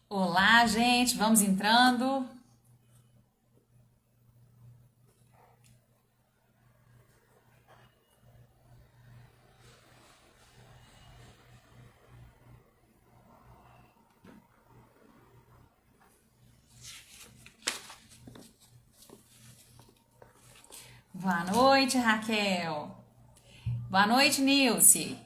Olá, gente, vamos entrando. Boa noite, Raquel. Boa noite, Nilce.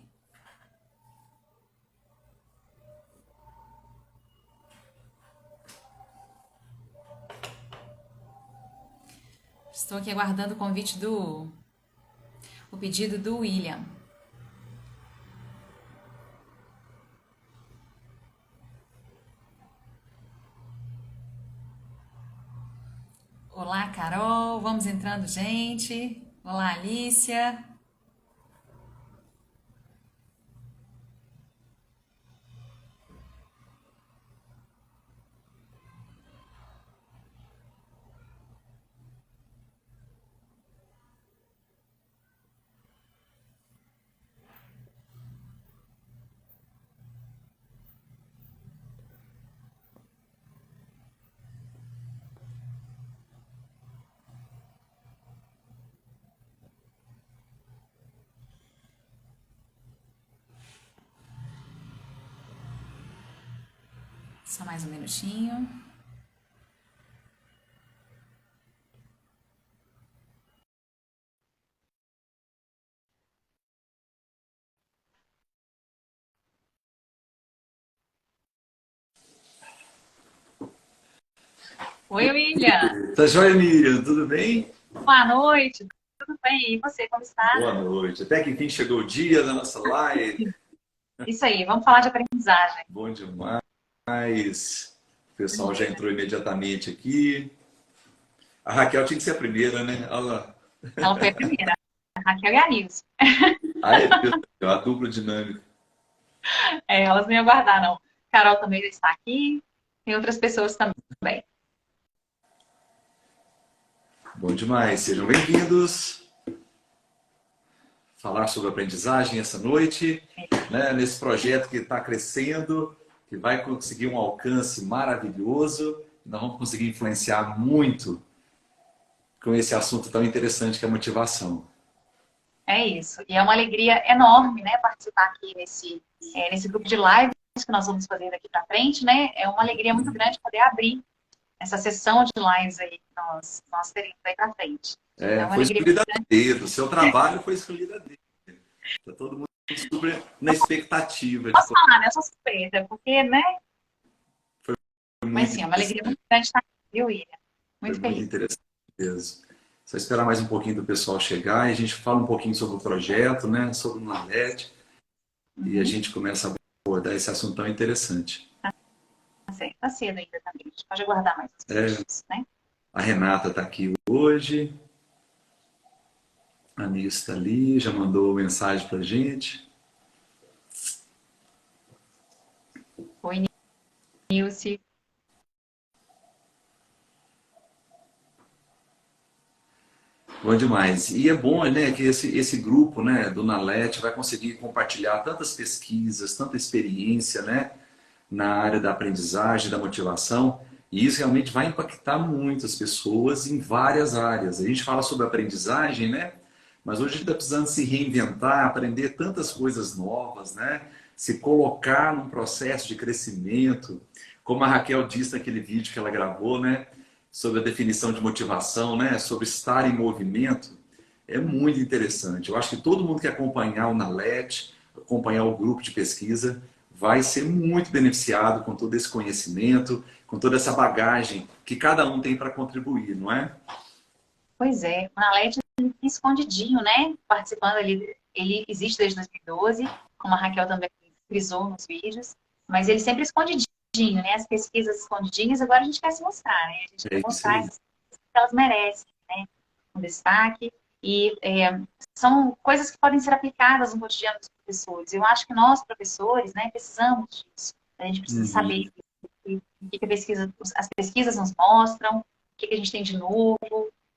Estou aqui aguardando o pedido do William. Olá, Carol. Vamos entrando, gente. Olá, Alicia. Só mais um minutinho. Oi, William. Tá joia, Miriam? Tudo bem? Boa noite. Tudo bem? E você, como está? Boa noite. Até que enfim chegou o dia da nossa live. Isso aí, vamos falar de aprendizagem. Bom demais. O pessoal já entrou imediatamente aqui. A Raquel tinha que ser a primeira, né? Olha lá. Ela foi a primeira, a Raquel e a Nilce. Ai, Deus do céu, a dupla dinâmica. É, elas não iam guardar, não. Carol também já está aqui. Tem outras pessoas também. Bom demais. Sejam bem-vindos. Falar sobre aprendizagem essa noite, né? Nesse projeto que está crescendo, que vai conseguir um alcance maravilhoso. Nós vamos conseguir influenciar muito com esse assunto tão interessante que é a motivação. É isso. E é uma alegria enorme, né, participar aqui nesse grupo de lives que nós vamos fazer daqui para frente, né? É uma alegria muito grande poder abrir essa sessão de lives aí que nós teremos aí para frente. É É, uma foi alegria muito escolhida a grande. dedo, o seu trabalho foi escolhido a dedo. Está todo mundo super na expectativa de Posso falar, né? Eu sou suspeita, porque, né? foi Mas muito sim, é uma alegria interessante, muito grande estar aqui, viu, William? foi Muito muito feliz. interessante mesmo. Só esperar mais um pouquinho do pessoal chegar e a gente fala um pouquinho sobre o projeto, né, sobre o Nalete, e a Uhum. gente começa a abordar esse assunto tão interessante. Tá certo. Tá cedo ainda também. A gente pode aguardar mais uns É, minutinhos, né? a Renata está aqui hoje, a Nilce está ali, já mandou mensagem para a gente. Oi, Nilce. Bom demais. E é bom, né, que esse grupo, né, do Nalete vai conseguir compartilhar tantas pesquisas, tanta experiência, né, na área da aprendizagem, da motivação, e isso realmente vai impactar muitas pessoas em várias áreas. A gente fala sobre aprendizagem, né, mas hoje a gente está precisando se reinventar, aprender tantas coisas novas, né, se colocar num processo de crescimento, como a Raquel disse naquele vídeo que ela gravou, né, sobre a definição de motivação, né, sobre estar em movimento, é muito interessante. Eu acho que todo mundo que acompanhar o NALET, acompanhar o grupo de pesquisa, vai ser muito beneficiado com todo esse conhecimento, com toda essa bagagem que cada um tem para contribuir, não é? Pois é, o Nalete escondidinho, né? Participando ali, ele existe desde 2012, como a Raquel também frisou nos vídeos, mas ele sempre escondidinho, né? As pesquisas escondidinhas, agora a gente quer se mostrar, né? A gente quer É isso mostrar aí. essas coisas que elas merecem, né? Um destaque. E são coisas que podem ser aplicadas no cotidiano dos professores. Eu acho que nós, professores, né, precisamos disso. A gente precisa Uhum. saber o que a pesquisa, as pesquisas nos mostram, o que a gente tem de novo.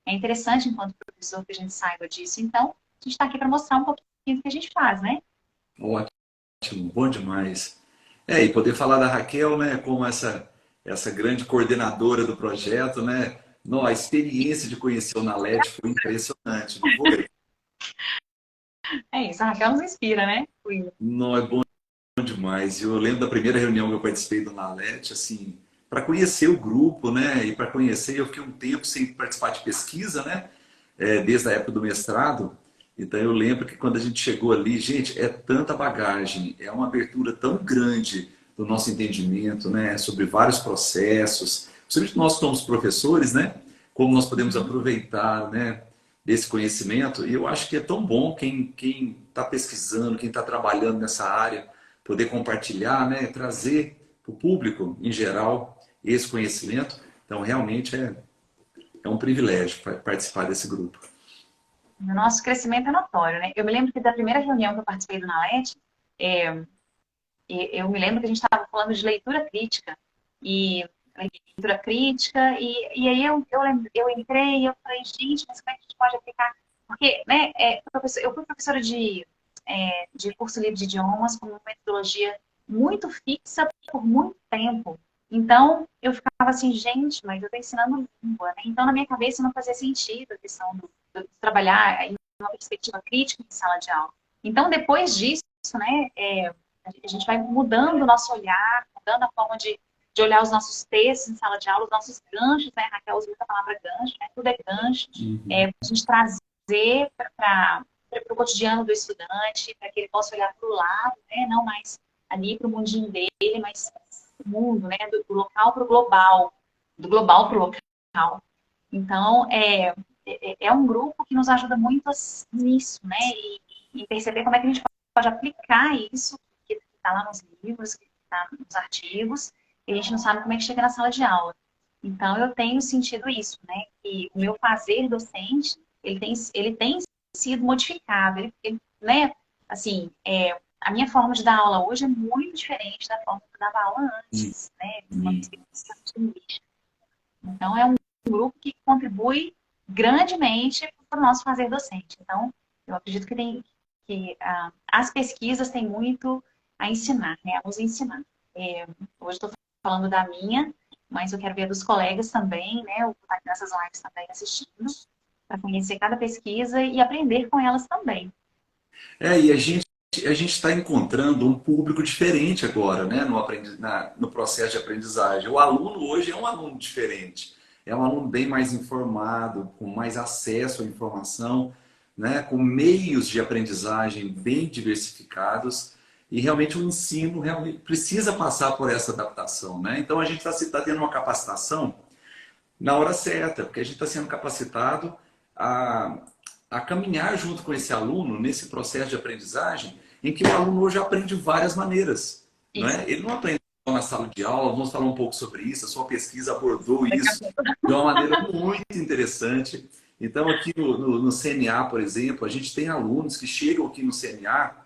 É interessante, enquanto professor, que a gente saiba disso. Então, a gente está aqui para mostrar um pouquinho do que a gente faz, né? Ótimo, bom demais. É, e poder falar da Raquel, né, como essa essa grande coordenadora do projeto, né? Não, a experiência de conhecer o Nalete foi impressionante, não foi? É isso, a Raquel nos inspira, né? Não, é bom demais. Eu lembro da primeira reunião que eu participei do Nalete, assim, para conhecer o grupo, né? E para conhecer, eu fiquei um tempo sem participar de pesquisa, né? Desde a época do mestrado. Então eu lembro que quando a gente chegou ali, gente, é tanta bagagem, é uma abertura tão grande do nosso entendimento, né? Sobre vários processos, principalmente nós que somos professores, né? Como nós podemos aproveitar, né? Desse conhecimento. E eu acho que é tão bom quem está pesquisando, quem está trabalhando nessa área, poder compartilhar, né? Trazer para o público, em geral, esse conhecimento. Então, realmente é um privilégio participar desse grupo. O nosso crescimento é notório, né? Eu me lembro que da primeira reunião que eu participei do NALET, eu me lembro que a gente estava falando de leitura crítica. E leitura crítica, e aí eu entrei e eu falei, gente, mas como é que a gente pode aplicar? Porque, né, eu fui professora de curso livre de idiomas com uma metodologia muito fixa por muito tempo. Então, eu ficava assim, gente, mas eu estou ensinando língua, né? Então, na minha cabeça não fazia sentido a questão de trabalhar em uma perspectiva crítica em sala de aula. Então, depois disso, né, a gente vai mudando o nosso olhar, mudando a forma de olhar os nossos textos em sala de aula, os nossos ganchos, né? A Raquel usa a palavra gancho, né? Tudo é gancho. Uhum. A gente trazer para o cotidiano do estudante, para que ele possa olhar para o lado, né? Não mais ali para o mundinho dele, mas o mundo, né? Do local para o global, do global para o local. Então, é um grupo que nos ajuda muito nisso, né? E perceber como é que a gente pode aplicar isso que está lá nos livros, que está nos artigos, e a gente não sabe como é que chega na sala de aula. Então, eu tenho sentido isso, né? Que o meu fazer docente, ele tem sido modificado. Né? Assim, a minha forma de dar aula hoje é muito diferente da forma que eu dava aula antes, né? Uma Uhum. perspectiva linguística. Então, é um grupo que contribui grandemente para o nosso fazer docente. Então, eu acredito que as pesquisas têm muito a ensinar, né? A nos ensinar. Hoje estou falando da minha, mas eu quero ver a dos colegas também, né? Eu vou estar aqui nessas lives também assistindo, para conhecer cada pesquisa e aprender com elas também. E a gente está encontrando um público diferente agora, né? No processo de aprendizagem. O aluno hoje é um aluno diferente. É um aluno bem mais informado, com mais acesso à informação, né? Com meios de aprendizagem bem diversificados. E realmente o ensino realmente precisa passar por essa adaptação, né? Então a gente está tendo uma capacitação na hora certa, porque a gente está sendo capacitado a, a caminhar junto com esse aluno nesse processo de aprendizagem, em que o aluno hoje aprende de várias maneiras. Não Isso. é? Ele não aprende só na sala de aula, vamos falar um pouco sobre isso, a sua pesquisa abordou isso de uma maneira muito interessante. Então, aqui no CNA, por exemplo, a gente tem alunos que chegam aqui no CNA,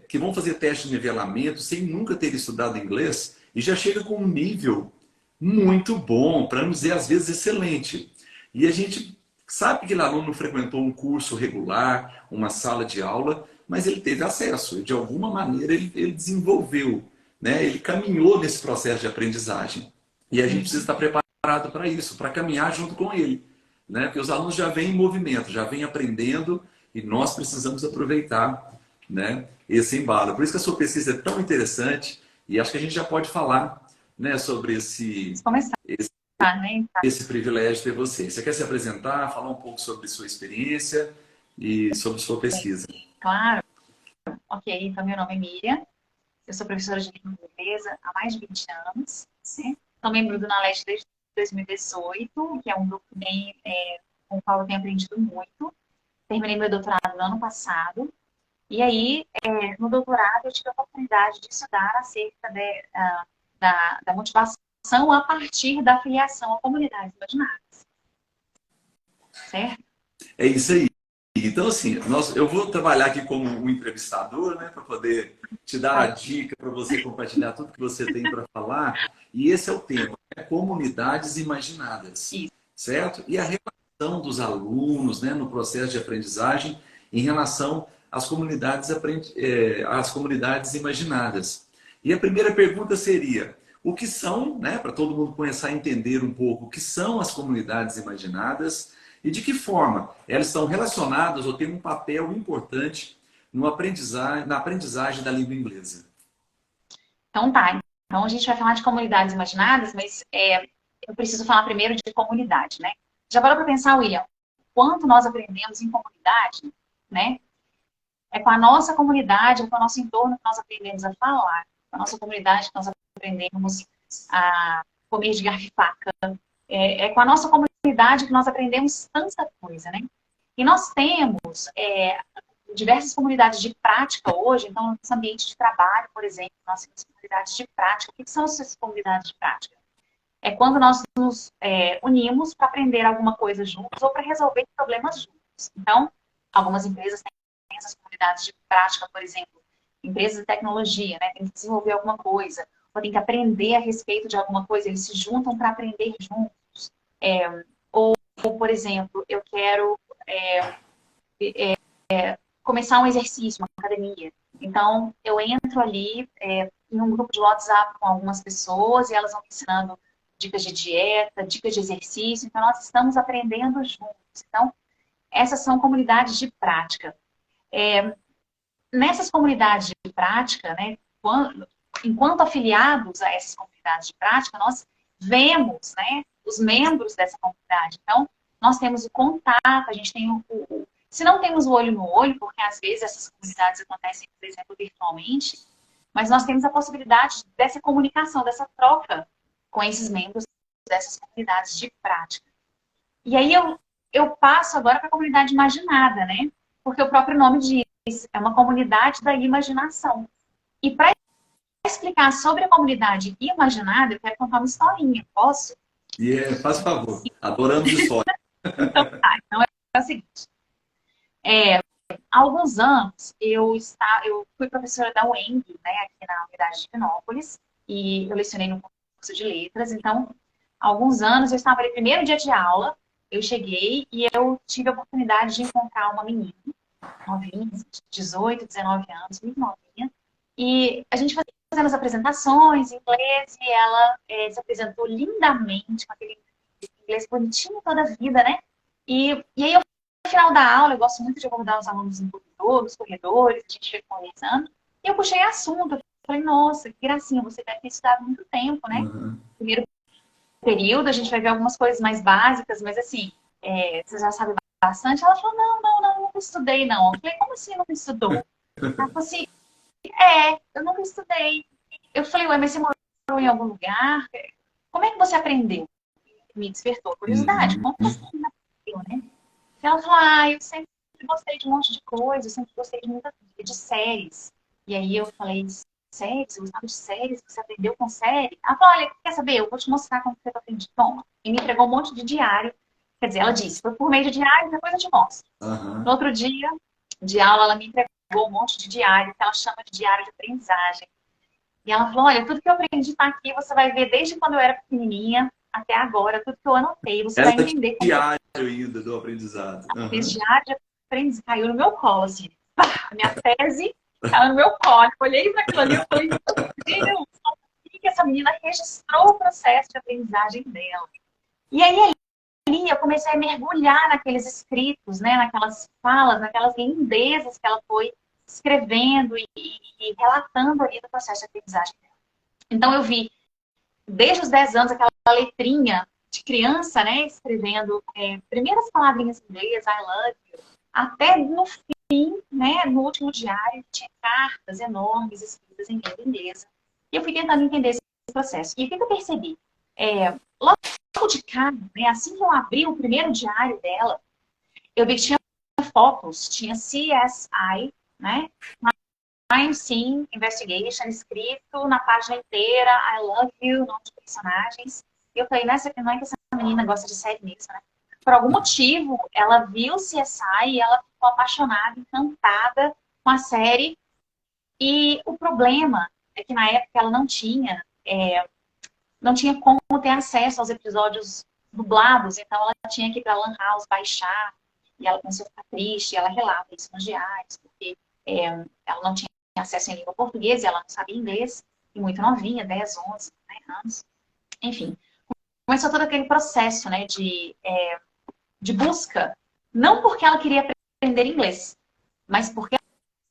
que vão fazer teste de nivelamento sem nunca ter estudado inglês e já chega com um nível muito bom, para não dizer às vezes excelente. E a gente sabe que aquele aluno não frequentou um curso regular, uma sala de aula, mas ele teve acesso, de alguma maneira ele desenvolveu, né? Ele caminhou nesse processo de aprendizagem. E a gente precisa estar preparado para isso, para caminhar junto com ele. Né? Porque os alunos já vêm em movimento, já vêm aprendendo e nós precisamos aproveitar, né, esse embalo. Por isso que a sua pesquisa é tão interessante e acho que a gente já pode falar, né, sobre Vamos começar, né? esse privilégio de ter você. Você quer se apresentar, falar um pouco sobre sua experiência e sobre sua pesquisa? Claro. Ok, então meu nome é Miriam. Eu sou professora de língua inglesa há mais de 20 anos. Né? Sou membro do NALET desde 2018, que é um grupo com o qual eu tenho aprendido muito. Terminei meu doutorado no ano passado. E aí, no doutorado, eu tive a oportunidade de estudar acerca da motivação a partir da filiação a comunidades imaginárias. Certo? É isso aí. Então, assim, eu vou trabalhar aqui como um entrevistador, né, para poder te dar a dica, para você compartilhar tudo que você tem para falar. E esse é o tema, né? Comunidades imaginadas, Isso. certo? E a relação dos alunos, né, no processo de aprendizagem em relação às comunidades imaginadas. E a primeira pergunta seria: o que são, né, para todo mundo começar a entender um pouco o que são as comunidades imaginadas e de que forma elas estão relacionadas ou têm um papel importante no na aprendizagem da língua inglesa. Então tá. Então a gente vai falar de comunidades imaginadas, mas eu preciso falar primeiro de comunidade, né? Já parou para pensar, William, quanto nós aprendemos em comunidade, né? É com a nossa comunidade, é com o nosso entorno que nós aprendemos a falar, com a nossa comunidade que nós aprendemos a comer de garfo e faca. É com a nossa comunidade que nós aprendemos tanta coisa, né? E nós temos diversas comunidades de prática hoje, então, no nosso ambiente de trabalho, por exemplo, nós temos comunidades de prática. O que são essas comunidades de prática? É quando nós nos unimos para aprender alguma coisa juntos ou para resolver problemas juntos. Então, algumas empresas têm essas comunidades de prática, por exemplo, empresas de tecnologia, né? Tem que desenvolver alguma coisa, ou tem que aprender a respeito de alguma coisa, eles se juntam para aprender juntos. Ou, por exemplo, eu quero começar um exercício, uma academia. Então, eu entro ali em um grupo de WhatsApp com algumas pessoas e elas vão me ensinando dicas de dieta, dicas de exercício. Então, nós estamos aprendendo juntos. Então, essas são comunidades de prática. Nessas comunidades de prática, né, enquanto afiliados a essas comunidades de prática, nós vemos, né, os membros dessa comunidade. Então, nós temos o contato, a gente tem se não temos o olho no olho, porque às vezes essas comunidades acontecem, por exemplo, virtualmente, mas nós temos a possibilidade dessa comunicação, dessa troca com esses membros dessas comunidades de prática. E aí eu passo agora para a comunidade imaginada, né? Porque o próprio nome diz, é uma comunidade da imaginação. E para explicar sobre a comunidade imaginada, eu quero contar uma historinha, posso? Faz favor, adoramos história. Então é o seguinte. Há alguns anos, eu fui professora da UENG, né, aqui na unidade de Pinópolis, e eu lecionei no curso de letras. Então, há alguns anos, eu estava ali, primeiro dia de aula, eu cheguei e eu tive a oportunidade de encontrar uma menina, novinha, 18, 19 anos, muito novinha, e a gente fazendo as apresentações em inglês, e ela se apresentou lindamente, com aquele inglês bonitinho toda a vida, né? E aí eu no final da aula, eu gosto muito de abordar os alunos nos corredores, a gente fica conversando, e eu puxei assunto. Eu falei, nossa, que gracinha, você deve ter estudado muito tempo, né? Uhum. Primeiro período, a gente vai ver algumas coisas mais básicas, mas assim, você já sabe bastante. Ela falou, não estudei, não. Eu falei, como assim não estudou? Ela falou assim, eu nunca estudei. Eu falei, ué, mas você morou em algum lugar? Como é que você aprendeu? Me despertou a curiosidade. Uhum. Como você aprendeu, né? Ela falou, eu sempre gostei de um monte de coisa, eu sempre gostei de séries. E aí eu falei, séries? Você gostava de séries? Você aprendeu com série? Ela falou, olha, quer saber? Eu vou te mostrar como você aprende. Toma. E me entregou um monte de diário. Quer dizer, ela disse, foi por meio de diário, depois eu te mostro. Uhum. No outro dia de aula, ela me entregou um monte de diário, que ela chama de diário de aprendizagem. E ela falou, olha, tudo que eu aprendi tá aqui, você vai ver desde quando eu era pequenininha até agora, tudo que eu anotei, você vai entender como diário ainda do aprendizado. Esse diário de aprendizagem caiu no meu colo, assim. Pá, a minha tese caiu no meu colo. Eu olhei para aquilo ali e falei, meu Deus, como que essa menina registrou o processo de aprendizagem dela? E aí eu comecei a mergulhar naqueles escritos, né, naquelas falas, naquelas lindezas que ela foi escrevendo e relatando ali do processo de aprendizagem dela. Então eu vi, desde os 10 anos, aquela letrinha de criança, né, escrevendo primeiras palavrinhas em inglês, I love you, até no fim, né, no último diário, tinha cartas enormes escritas em língua inglesa. E eu fui tentando entender esse processo. E o que eu percebi? Logo de cara, né, assim que eu abri o primeiro diário dela, eu vi que tinha fotos, tinha CSI, né, Crime Scene Investigation, escrito na página inteira, I love you, nome de personagens. E eu falei, não é que essa menina gosta de série mesmo, né? Por algum motivo, ela viu o CSI e ela ficou apaixonada, encantada com a série. E o problema é que na época ela não tinha como ter acesso aos episódios dublados, então ela tinha que ir para a Lan House baixar, e ela começou a ficar triste, e ela relata isso nos diários, porque ela não tinha acesso em língua portuguesa, e ela não sabia inglês, e muito novinha, 10, 11, né, anos. Enfim, começou todo aquele processo, né, de busca, não porque ela queria aprender inglês, mas porque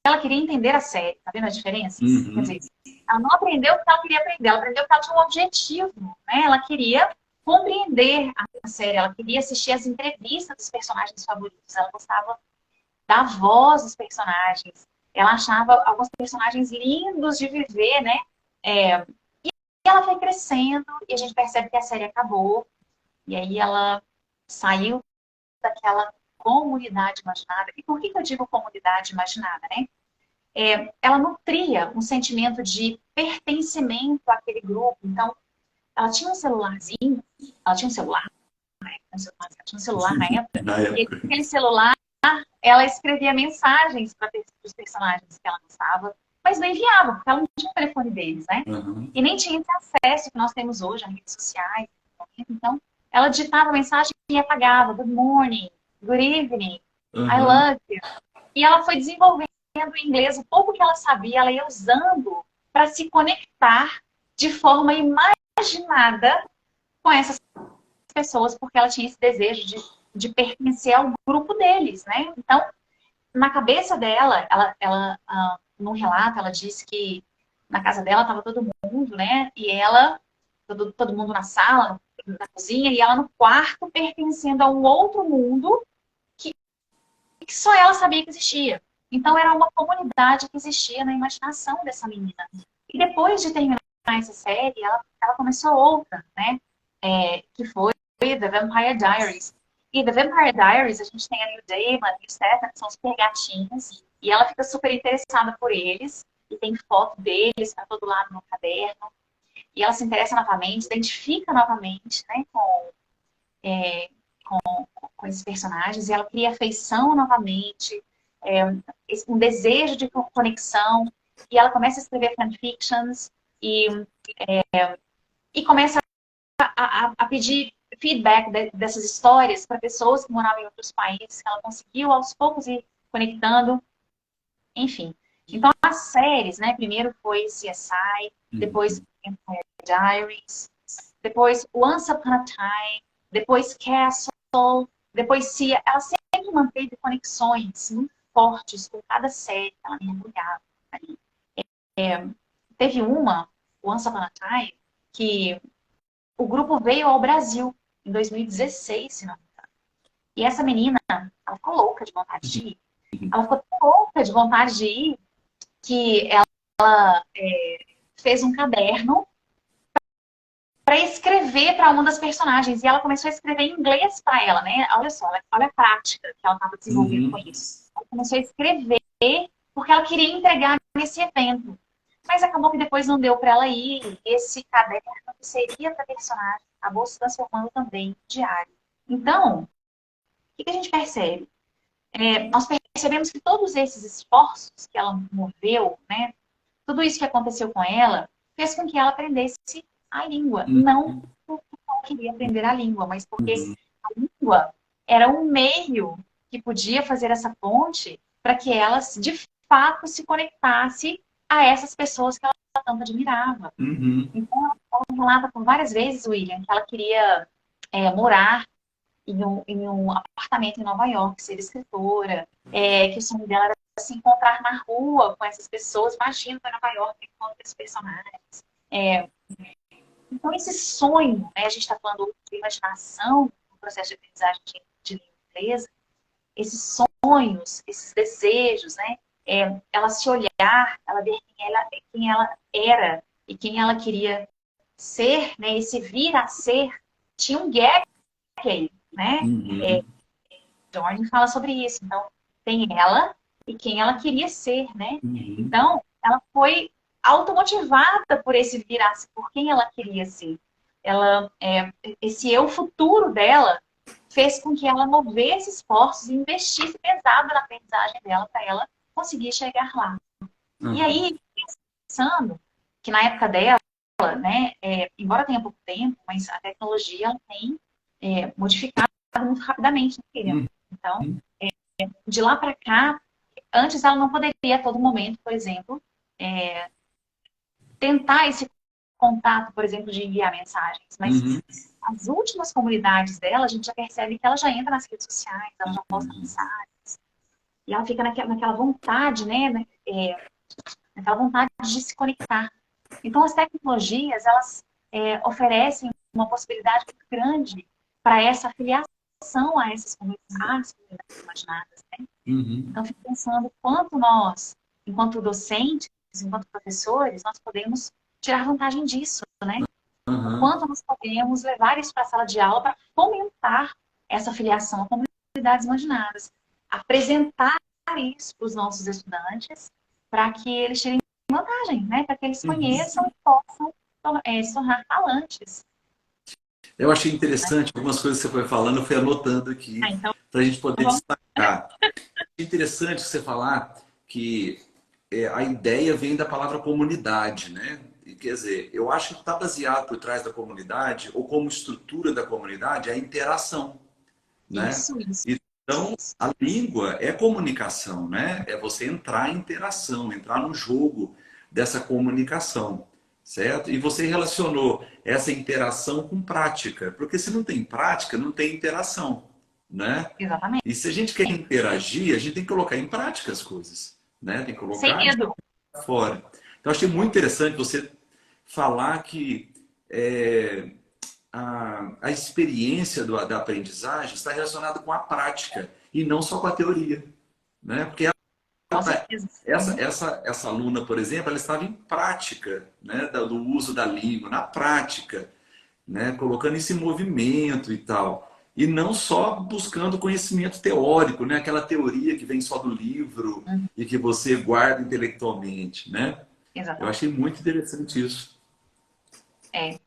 ela queria entender a série. Tá vendo a diferença? Quer Uhum. dizer, ela não aprendeu o que ela queria aprender, ela aprendeu que ela tinha um objetivo, né? Ela queria compreender a série, ela queria assistir as entrevistas dos personagens favoritos, ela gostava da voz dos personagens, ela achava alguns personagens lindos de viver, né? E ela foi crescendo e a gente percebe que a série acabou, e aí ela saiu daquela comunidade imaginada. E por que eu digo comunidade imaginada, né? Ela nutria um sentimento de pertencimento àquele grupo. Então, ela tinha um celularzinho, ela tinha um celular, ela tinha um celular na época, Na e época. aquele celular, ela escrevia mensagens para os personagens que ela gostava, mas não enviava, porque ela não tinha o telefone deles, né? Uhum. E nem tinha esse acesso que nós temos hoje às redes sociais. Então, ela digitava a mensagem e apagava. Good morning, good evening, I Uhum. love you. E ela foi desenvolvendo o inglês, o pouco que ela sabia, ela ia usando para se conectar de forma imaginada com essas pessoas, porque ela tinha esse desejo de pertencer ao grupo deles, né? Então, na cabeça dela, num relato, ela disse que na casa dela estava todo mundo, né? E ela, todo mundo na sala, na cozinha, e ela no quarto, pertencendo a um outro mundo que só ela sabia que existia. Então, era uma comunidade que existia na imaginação dessa menina. E depois de terminar essa série, ela começou outra, né? Que foi The Vampire Diaries. E The Vampire Diaries, a gente tem ali o Damon e o Stefan, que são super gatinhos, e ela fica super interessada por eles, e tem foto deles para todo lado no caderno, e ela se interessa novamente, identifica novamente, né, com esses personagens, e ela cria afeição novamente, é, um desejo de conexão, e ela começa a escrever fanfictions, e, e começa a pedir feedback dessas histórias para pessoas que moravam em outros países, que ela conseguiu aos poucos ir conectando, enfim. Então, as séries, né? Primeiro foi CSI, depois Uhum. Vampire Diaries, depois Once Upon a Time, depois Castle, depois Cia. Ela sempre manteve conexões muito fortes com cada série que ela mergulhava ali. Teve uma, Once Upon a Time, que o grupo veio ao Brasil em 2016, se não me engano. E essa menina, ela ficou louca de vontade de ir. Ela ficou tão louca de vontade de ir que ela fez um caderno para escrever para uma das personagens. E ela começou a escrever em inglês para ela, né? Olha só, olha a prática que ela estava desenvolvendo com Uhum. isso. Ela começou a escrever porque ela queria entregar nesse evento. Mas acabou que depois não deu para ela ir. E esse caderno que seria para personagem acabou se transformando também em diário. Então, o que a gente percebe? Nós percebemos que todos esses esforços que ela moveu, né, tudo isso que aconteceu com ela, fez com que ela aprendesse a língua. Não porque ela queria aprender a língua, mas porque Uhum. a língua era um meio que podia fazer essa ponte para que ela, de fato, se conectasse a essas pessoas que ela tanto admirava. Uhum. Então, ela falava por várias vezes, William, que ela queria morar em um apartamento em Nova York, ser escritora, que o sonho dela era se encontrar na rua com essas pessoas. Imagina para Nova York encontrar esses personagens. É, então, esse sonho, né, a gente está falando de imaginação no processo de aprendizagem de língua inglesa, esses sonhos, esses desejos, né, ela se olhar, ela ver quem ela era e quem ela queria ser, né, esse vir a ser, tinha um gap aí, né? Uhum. Dorn fala sobre isso. Então, tem ela e quem ela queria ser, né? Uhum. Então, ela foi automotivada por esse virar, por quem ela queria ser. Ela, esse eu futuro dela fez com que ela movesse esforços e investisse pesado na aprendizagem dela para ela conseguir chegar lá. E Uhum. aí, pensando que na época dela, né, embora tenha pouco tempo, mas a tecnologia ela tem modificado muito rapidamente, né? Então, Uhum. de lá para cá, antes ela não poderia a todo momento, por exemplo, tentar esse contato, por exemplo, de enviar mensagens, mas Uhum. as últimas comunidades dela, a gente já percebe que ela já entra nas redes sociais, ela já posta Uhum. mensagens, e ela fica naquela vontade, né? Naquela vontade de se conectar. Então, as tecnologias, elas oferecem uma possibilidade muito grande para essa afiliação a essas comunidades imaginadas, né? Uhum. Então, fico pensando quanto nós, enquanto docentes, enquanto professores, nós podemos tirar vantagem disso, né? O Uhum. quanto nós podemos levar isso para a sala de aula para fomentar essa filiação a comunidades imaginadas. Apresentar isso para os nossos estudantes para que eles tirem vantagem, né? Para que eles Uhum. conheçam e possam se tornar falantes. Eu achei interessante algumas coisas que você foi falando, eu fui anotando aqui Então, para a gente poder vamos... destacar. É interessante você falar que a ideia vem da palavra comunidade, né? E, quer dizer, eu acho que está baseado por trás da comunidade, ou como estrutura da comunidade, a interação, né? Isso. Então, a língua é comunicação, né? É você entrar em interação, entrar no jogo dessa comunicação, certo? E você relacionou essa interação com prática, porque se não tem prática, não tem interação, né? Exatamente. E se a gente quer interagir, a gente tem que colocar em prática as coisas, né? Tem que Sem colocar de medo. fora. Então, achei muito interessante você falar que a experiência da aprendizagem está relacionada com a prática e não só com a teoria, né? Porque Com certeza. essa aluna, por exemplo, ela estava em prática, né, do uso da língua, na prática, né, colocando isso em movimento e tal. E não só buscando conhecimento teórico, né, aquela teoria que vem só do livro Uhum. e que você guarda intelectualmente, né? Eu Exatamente. achei muito interessante isso. É.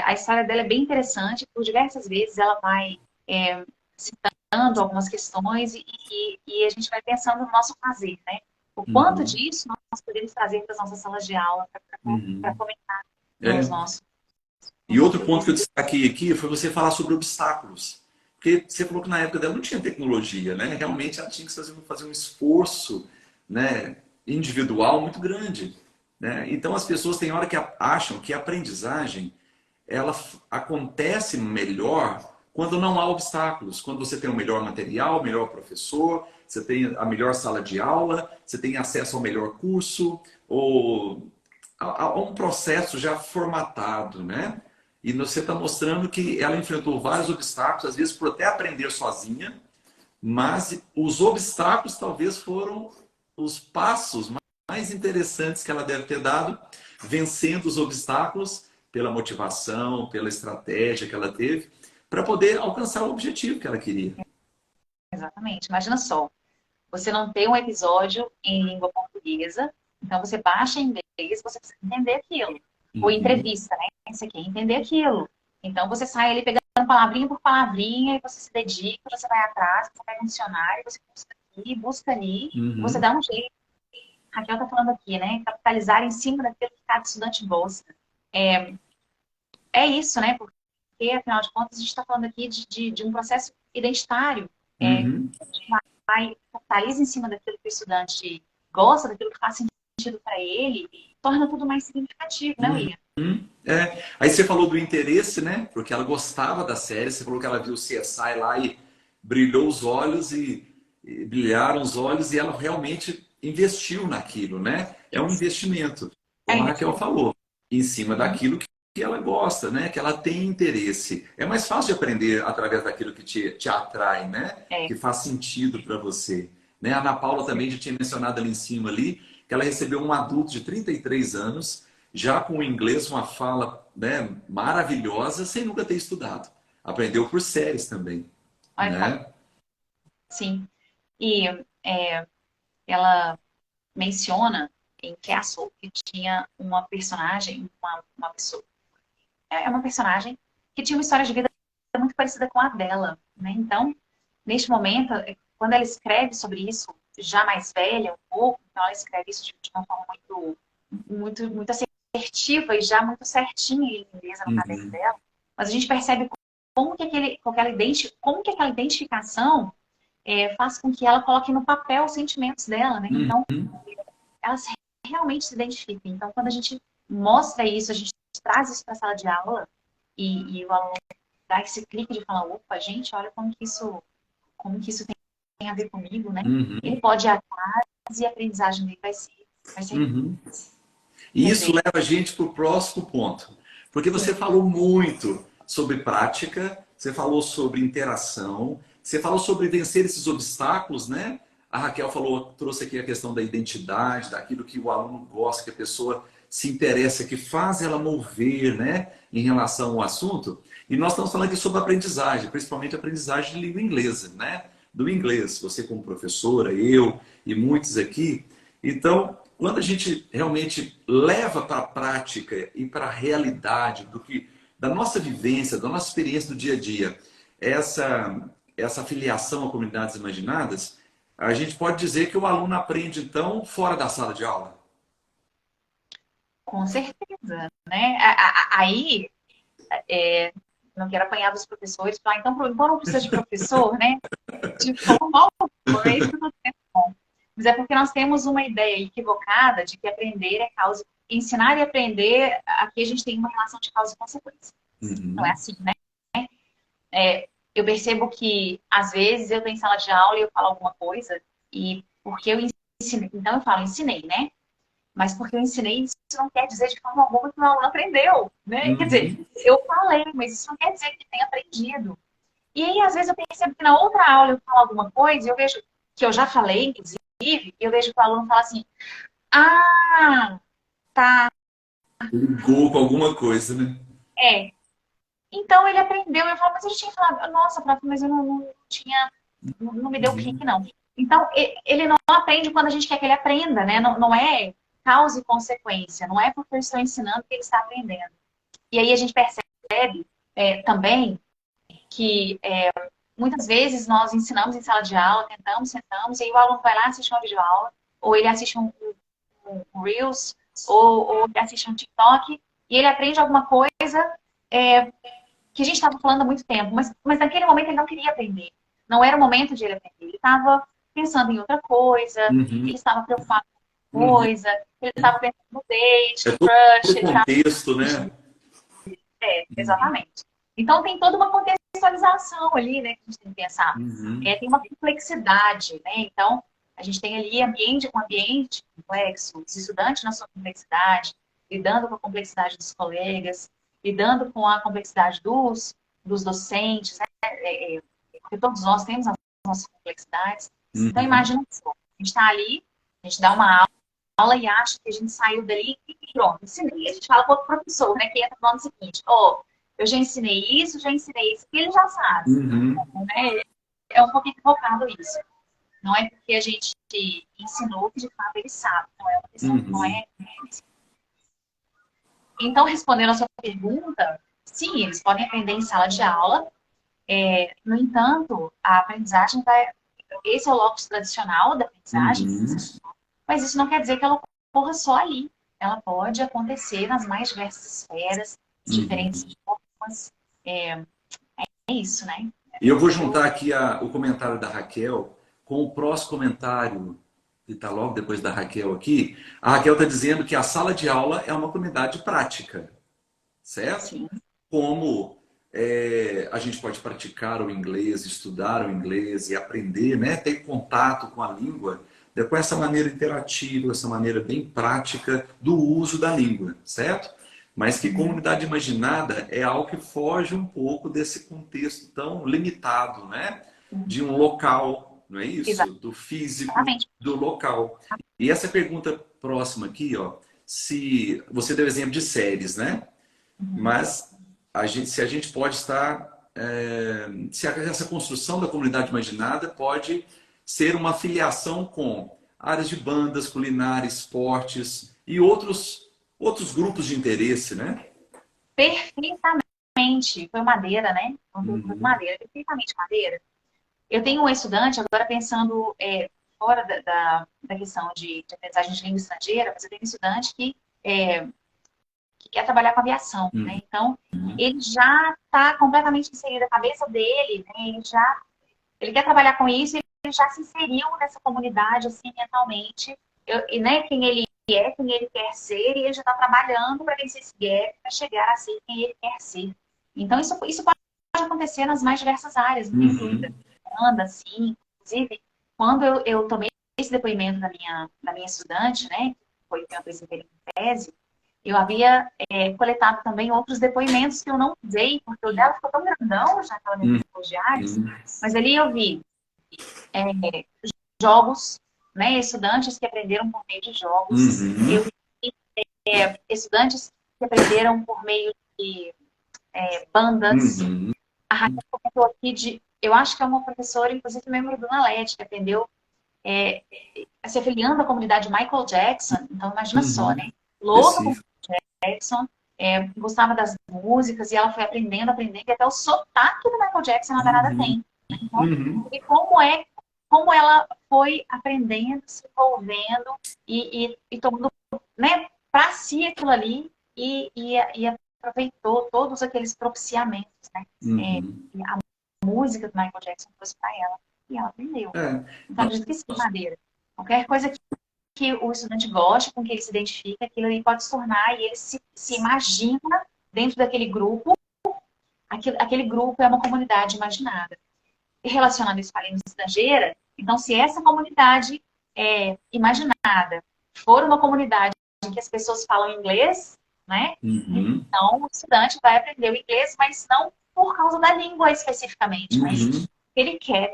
A história dela é bem interessante, por diversas vezes ela vai citando algumas questões e a gente vai pensando no nosso fazer, né? O quanto Uhum, disso nós podemos trazer para as nossas salas de aula, para uhum. comentar nos É. nossos no E outro ponto conteúdos. que eu destaquei aqui foi você falar sobre obstáculos. Porque você falou que na época dela não tinha tecnologia, né? Realmente ela tinha que fazer um esforço, né, individual muito grande, né? Então as pessoas têm hora que acham que a aprendizagem ela acontece melhor quando não há obstáculos, quando você tem o melhor material, o melhor professor, você tem a melhor sala de aula, você tem acesso ao melhor curso, ou a um processo já formatado, né? E você está mostrando que ela enfrentou vários obstáculos, às vezes por até aprender sozinha, mas os obstáculos talvez foram os passos mais interessantes que ela deve ter dado, vencendo os obstáculos pela motivação, pela estratégia que ela teve, para poder alcançar o objetivo que ela queria. Exatamente. Imagina só, você não tem um episódio em língua portuguesa, então você baixa em inglês, você precisa entender aquilo. Ou Uhum, entrevista, né? Você quer entender aquilo. Então você sai ali pegando palavrinha por palavrinha, e você se dedica, você vai atrás, você vai no dicionário, você busca aqui, busca ali, e você uhum, dá um jeito. A Raquel está falando aqui, né? Capitalizar em cima daquilo que cada estudante gosta. É isso, né? Porque, afinal de contas, a gente está falando aqui de um processo identitário. uhum, A gente vai, capitaliza em cima daquilo que o estudante gosta, daquilo que faz sentido para ele, torna tudo mais significativo, né, uhum. William? Aí você falou do interesse, né? Porque ela gostava da série, você falou que ela viu o CSI lá e brilhou os olhos e brilharam os olhos e ela realmente investiu naquilo, né? É um Isso. investimento, É como a Raquel investimento. falou, em cima Uhum. daquilo que ela gosta, né? Que ela tem interesse. É mais fácil de aprender através daquilo que te atrai, né? É, Que faz sentido para você. Né? A Ana Paula também já tinha mencionado ali em cima ali que ela recebeu um adulto de 33 anos já com o inglês, uma fala, né, maravilhosa, sem nunca ter estudado. Aprendeu por séries também, olha que bom. né? Sim. E é, ela menciona em Castle que tinha uma personagem, uma pessoa, é uma personagem que tinha uma história de vida muito parecida com a dela, né? Então, neste momento, quando ela escreve sobre isso, já mais velha um pouco, então ela escreve isso de uma forma muito assertiva e já muito certinha e lindeza no caderno Uhum, dela, mas a gente percebe como que aquela identificação faz com que ela coloque no papel os sentimentos dela, né? Então, uhum, elas realmente se identificam. Então, quando a gente mostra isso, a gente traz isso para a sala de aula e o aluno dá esse clique de falar, opa, gente, olha como que isso tem a ver comigo, né? Ele Uhum. pode ir atrás e a aprendizagem dele vai ser Uhum. E isso perfeita. leva a gente para o próximo ponto. Porque você Sim, falou muito sobre prática, você falou sobre interação, você falou sobre vencer esses obstáculos, né? A Raquel falou, trouxe aqui a questão da identidade, daquilo que o aluno gosta, que a pessoa se interessa, que faz ela mover, né, em relação ao assunto. E nós estamos falando aqui sobre aprendizagem, principalmente aprendizagem de língua inglesa, né? Do inglês, você como professora, eu e muitos aqui. Então, quando a gente realmente leva para a prática e para a realidade da nossa vivência, da nossa experiência do dia a dia, essa filiação a comunidades imaginadas, a gente pode dizer que o aluno aprende, então, fora da sala de aula. com certeza, né? Aí, não quero apanhar dos professores, falar, então não precisa de professor, né? De forma alguma, é isso que eu estou dizendo. Mas é porque nós temos uma ideia equivocada de que aprender é causa. Ensinar e aprender, aqui a gente tem uma relação de causa e consequência. Não é Uhum, assim, né? Eu percebo que, às vezes, eu estou em sala de aula e eu falo alguma coisa, e porque eu ensinei, então eu falo, ensinei, né? Mas porque eu ensinei, isso não quer dizer de forma alguma que o aluno aprendeu, né? Quer dizer, uhum, eu falei, mas isso não quer dizer que ele tenha aprendido. E aí, às vezes, eu percebo que na outra aula eu falo alguma coisa e eu vejo que eu já falei, inclusive, e eu vejo que o aluno fala assim, ah, tá, ligou com alguma coisa, né? é. Então ele aprendeu. Eu falo, mas ele tinha falado, nossa, prof, mas eu não tinha, não me deu clique, Uhum, não. Então, ele não aprende quando a gente quer que ele aprenda, né? Não, não é causa e consequência. Não é porque eu estou ensinando que ele está aprendendo. E aí a gente percebe também que muitas vezes nós ensinamos em sala de aula, tentamos, sentamos, e aí o aluno vai lá assistir uma videoaula, ou ele assiste um Reels, ou ele assiste um TikTok, e ele aprende alguma coisa é, que a gente estava falando há muito tempo, mas naquele momento ele não queria aprender. Não era o momento de ele aprender. Ele estava pensando em outra coisa, ele uhum, estava preocupado com outra uhum. coisa, ele estava pensando no date, É no todo crush, o ele estava... contexto, né? Uhum, Exatamente. Então tem toda uma contextualização ali, né, que a gente tem que pensar. uhum, Tem uma complexidade, né? Então, a gente tem ali ambiente com ambiente complexo, os estudantes na sua complexidade, lidando com a complexidade dos colegas, lidando com a complexidade dos docentes, né? Porque todos nós temos as nossas complexidades. Então, uhum. imagina só, a gente está ali, a gente dá uma aula e acha que a gente saiu dali e pronto, ensinei. A gente fala com outro professor, né, que entra no ano seguinte, ó, eu já ensinei isso, que ele já sabe, Uhum, né? É um pouco equivocado isso. Não é porque a gente ensinou que de fato ele sabe. Não é uma questão, não uhum, é. Então, respondendo a sua pergunta, sim, eles podem aprender em sala de aula. No entanto, a aprendizagem vai. Esse é o locus tradicional da aprendizagem, uhum, mas isso não quer dizer que ela ocorra só ali. Ela pode acontecer nas mais diversas esferas, diferentes uhum. formas. É isso, né? E eu vou Eu, juntar aqui o comentário da Raquel com o próximo comentário, que está logo depois da Raquel aqui. A Raquel está dizendo que a sala de aula é uma comunidade prática, certo? sim, Como a gente pode praticar o inglês, estudar o inglês e aprender, né? Ter contato com a língua com essa maneira interativa, essa maneira bem prática do uso da língua, certo? Mas que uhum, comunidade imaginada é algo que foge um pouco desse contexto tão limitado, né? De um local, não é isso? Do físico, exatamente. do local. E essa pergunta próxima aqui, ó, se você deu exemplo de séries, né? Uhum. Mas se a gente pode estar, se essa construção da comunidade imaginada pode ser uma filiação com áreas de bandas, culinária, esportes e outros grupos de interesse, né? Perfeitamente. Foi madeira, né? Foi Uhum, madeira, perfeitamente madeira. Eu tenho um estudante, agora pensando fora da questão de aprendizagem de língua estrangeira, mas eu tenho um estudante que quer trabalhar com aviação, né? uhum, Então, ele já está completamente inserido, a cabeça dele, né? Ele quer trabalhar com isso, ele já se inseriu nessa comunidade, assim, mentalmente. E, né, quem ele é quem ele quer ser e ele já está trabalhando para vencer esse gap, para chegar a ser quem ele quer ser. Então, isso pode acontecer nas mais diversas áreas, não tem dúvida. Anda, assim, inclusive, quando eu tomei esse depoimento da minha estudante, né, que foi o que eu apresentei em tese, eu havia coletado também outros depoimentos que eu não usei, porque o dela ficou tão grandão, já que ela me diários, mas ali eu vi jogos, né, estudantes que aprenderam por meio de jogos, eu vi estudantes que aprenderam por meio de bandas. A Raquel comentou aqui eu acho que é uma professora, inclusive membro do NALED, que aprendeu se afiliando à comunidade Michael Jackson, então imagina só, né? Louca por Jackson, gostava das músicas e ela foi aprendendo, e até o sotaque do Michael Jackson a danada tem. Então, e como ela foi aprendendo, se envolvendo e tomando, né, para si aquilo ali e aproveitou todos aqueles propiciamentos, né? A música do Michael Jackson fosse para ela e ela aprendeu. Então, acredito que sim, Madeira. Qualquer coisa que o estudante goste, com que ele se identifica, aquilo ali pode se tornar, e ele se imagina dentro daquele grupo. Aquele grupo é uma comunidade imaginada. E relacionado a isso com a língua estrangeira, então, se essa comunidade imaginada for uma comunidade em que as pessoas falam inglês, né? Então, o estudante vai aprender o inglês, mas não por causa da língua especificamente, mas ele quer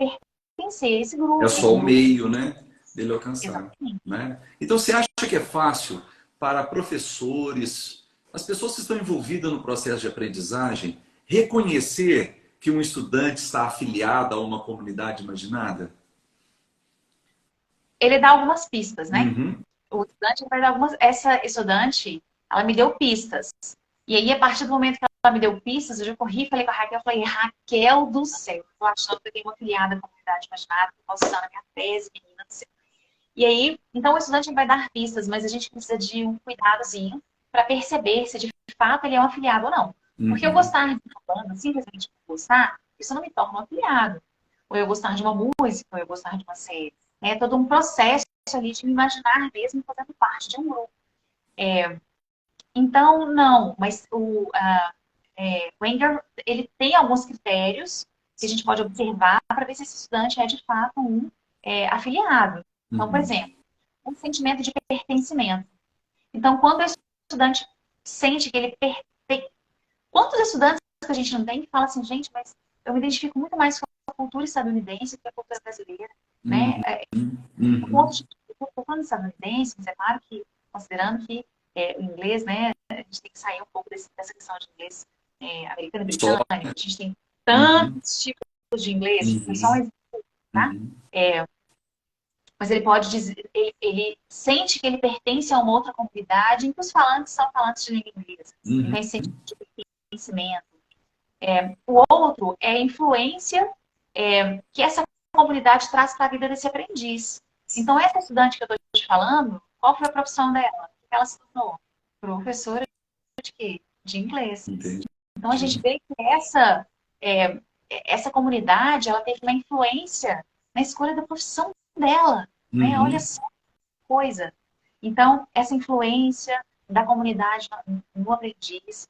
pertencer a esse grupo. É só o meio, né, dele alcançar. Né? Então, você acha que é fácil para professores, as pessoas que estão envolvidas no processo de aprendizagem, reconhecer que um estudante está afiliado a uma comunidade imaginada? Ele dá algumas pistas, né? O estudante vai dar algumas. Essa estudante, ela me deu pistas. E aí, a partir do momento que ela me deu pistas, eu já corri, falei com a Raquel, falei, Raquel do céu, tô achando que eu tenho uma afiliada à comunidade imaginada, que posso usar na minha tese, menina do céu. E aí, então o estudante vai dar pistas, mas a gente precisa de um cuidadozinho para perceber se de fato ele é um afiliado ou não. Porque eu gostar de uma banda, simplesmente gostar, isso não me torna um afiliado. Ou eu gostar de uma música, ou eu gostar de uma série. É todo um processo ali de me imaginar mesmo fazendo parte de um grupo. Então, não, mas o Wenger, ele tem alguns critérios que a gente pode observar para ver se esse estudante é de fato um afiliado. Então, por exemplo, um sentimento de pertencimento. Então, quando o estudante sente que ele pertence... Quantos estudantes que a gente não tem que fala assim, gente, mas eu me identifico muito mais com a cultura estadunidense do que a cultura brasileira, né? Falando estadunidense, mas é claro que, considerando que o inglês, né, a gente tem que sair um pouco dessa questão de inglês americano e britânico, a gente tem tantos tipos de inglês, é só um exemplo, tá? Mas ele pode dizer, ele sente que ele pertence a uma outra comunidade em que os falantes são falantes de língua inglesa. Então, esse sentimento de pertencimento. O outro é a influência que essa comunidade traz para a vida desse aprendiz. Então, essa estudante que eu estou te falando, qual foi a profissão dela? Ela se tornou professora de quê? De inglês. Entendi. Então, a gente vê que essa comunidade, ela teve uma influência na escolha da profissão dela. Né? Olha só que coisa. Então, essa influência da comunidade no aprendiz,